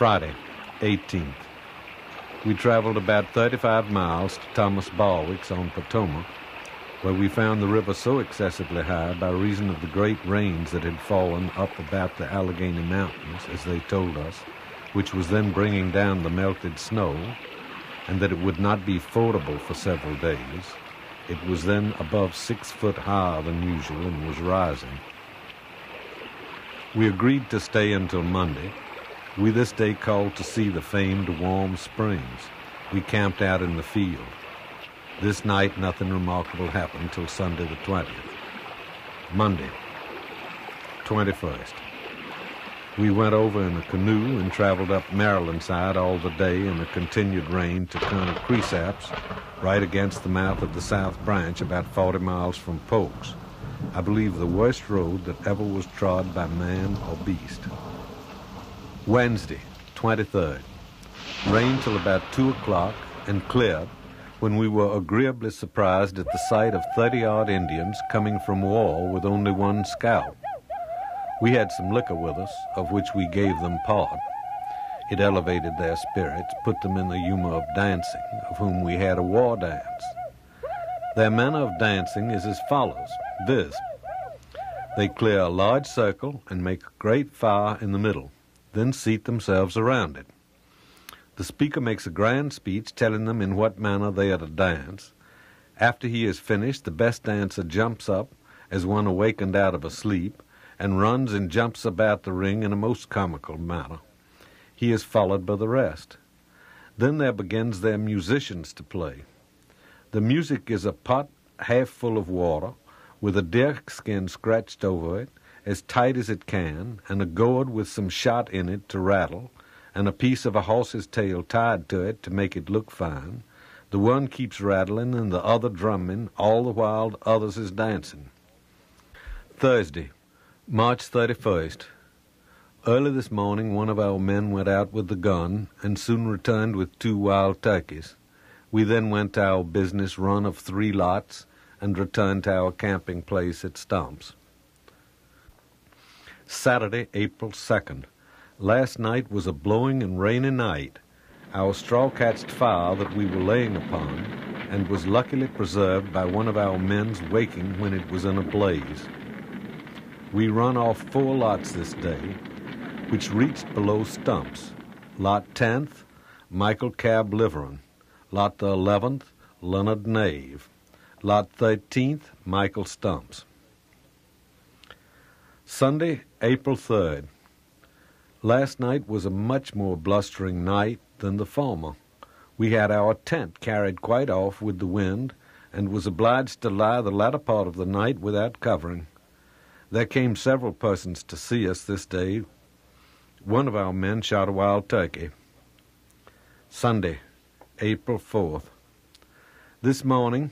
Friday, 18th. We traveled about 35 miles to Thomas Barwick's on Potomac, where we found the river so excessively high by reason of the great rains that had fallen up about the Allegheny Mountains, as they told us, which was then bringing down the melted snow, and that it would not be fordable for several days. It was then above 6 foot higher than usual and was rising. We agreed to stay until Monday. We this day called to see the famed warm springs. We camped out in the field. This night nothing remarkable happened till Sunday the 20th. Monday, 21st. We went over in a canoe and traveled up Maryland side all the day in a continued rain to Colonel Cresap's, right against the mouth of the South Branch, about 40 miles from Polk's. I believe the worst road that ever was trod by man or beast. Wednesday, 23rd. Rained till about 2 o'clock and cleared, when we were agreeably surprised at the sight of 30-odd Indians coming from war with only one scout. We had some liquor with us, of which we gave them part. It elevated their spirits, put them in the humor of dancing, of whom we had a war dance. Their manner of dancing is as follows, viz. They clear a large circle and make a great fire in the middle, then seat themselves around it. The speaker makes a grand speech telling them in what manner they are to dance. After he is finished, the best dancer jumps up as one awakened out of a sleep and runs and jumps about the ring in a most comical manner. He is followed by the rest. Then there begins their musicians to play. The music is a pot half full of water, with a deerskin scratched over it, as tight as it can, and a gourd with some shot in it to rattle, and a piece of a horse's tail tied to it to make it look fine. The one keeps rattling and the other drumming, all the while the others is dancing. Thursday, March 31st. Early this morning one of our men went out with the gun and soon returned with 2 wild turkeys. We then went to our business run of 3 lots and returned to our camping place at Stumps. Saturday, April 2nd. Last night was a blowing and rainy night. Our straw catched fire that we were laying upon, and was luckily preserved by one of our men's waking when it was in a blaze. We run off 4 lots this day, which reached below Stumps. Lot 10th, Michael Cab Liverin. Lot the 11th, Leonard Nave. Lot 13th, Michael Stumps. Sunday, April 3rd. Last night was a much more blustering night than the former. We had our tent carried quite off with the wind, and was obliged to lie the latter part of the night without covering. There came several persons to see us this day. One of our men shot a wild turkey. Sunday, April 4th. This morning,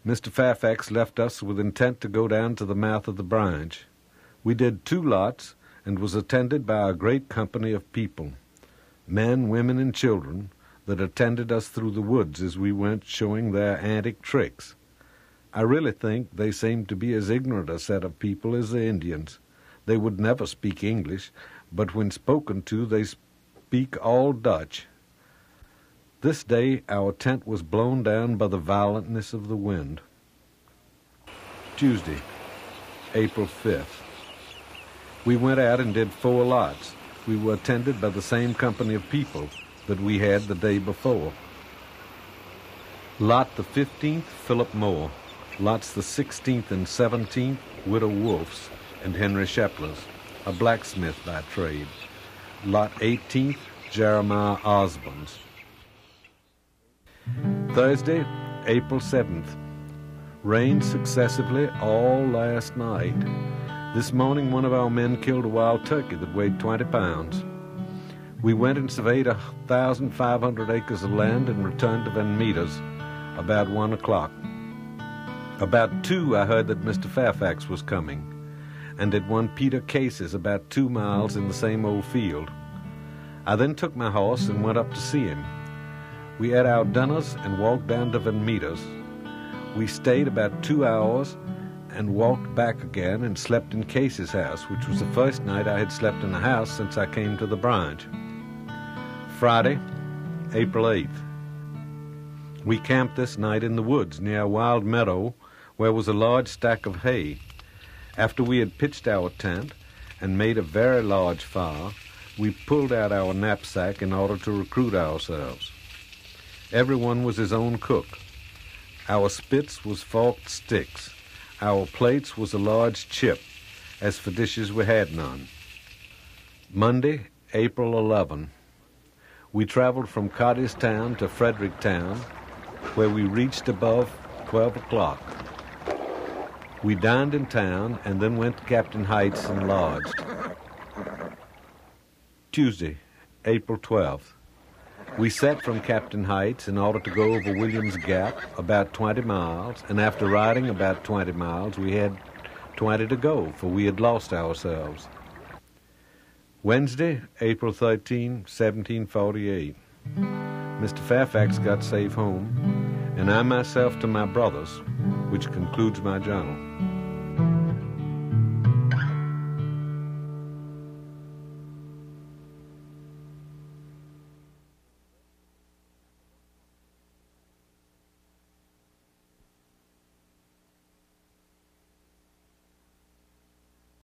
Mr. Fairfax left us with intent to go down to the mouth of the branch. We did 2 lots, and was attended by a great company of people, men, women, and children, that attended us through the woods as we went, showing their antic tricks. I really think they seemed to be as ignorant a set of people as the Indians. They would never speak English, but when spoken to, they speak all Dutch. This day our tent was blown down by the violentness of the wind. Tuesday, April 5th. We went out and did 4 lots. We were attended by the same company of people that we had the day before. Lot the 15th, Philip Moore. Lots the 16th and 17th, Widow Wolf's and Henry Shepler's, a blacksmith by trade. Lot 18th, Jeremiah Osborne's. Thursday, April 7th. Rained successively all last night. This morning one of our men killed a wild turkey that weighed 20 pounds. We went and surveyed 1,500 acres of land and returned to Van Meter's about 1 o'clock. About 2 I heard that Mr. Fairfax was coming, and at one Peter Case's about 2 miles in the same old field. I then took my horse and went up to see him. We ate our dinners and walked down to Van Meter's. We stayed about 2 hours and walked back again and slept in Case's house, which was the first night I had slept in a house since I came to the branch. Friday, April 8th. We camped this night in the woods near a wild meadow where was a large stack of hay. After we had pitched our tent and made a very large fire, we pulled out our knapsack in order to recruit ourselves. Everyone was his own cook. Our spits was forked sticks. Our plates was a large chip. As for dishes, we had none. Monday, April 11. We traveled from Cottystown to Fredericktown, where we reached above 12 o'clock. We dined in town and then went to Captain Heights and lodged. Tuesday, April 12th. We set from Captain Heights in order to go over Williams Gap, about 20 miles, and after riding about 20 miles, we had 20 to go, for we had lost ourselves. Wednesday, April 13, 1748. Mr. Fairfax got safe home, and I myself to my brother's, which concludes my journal.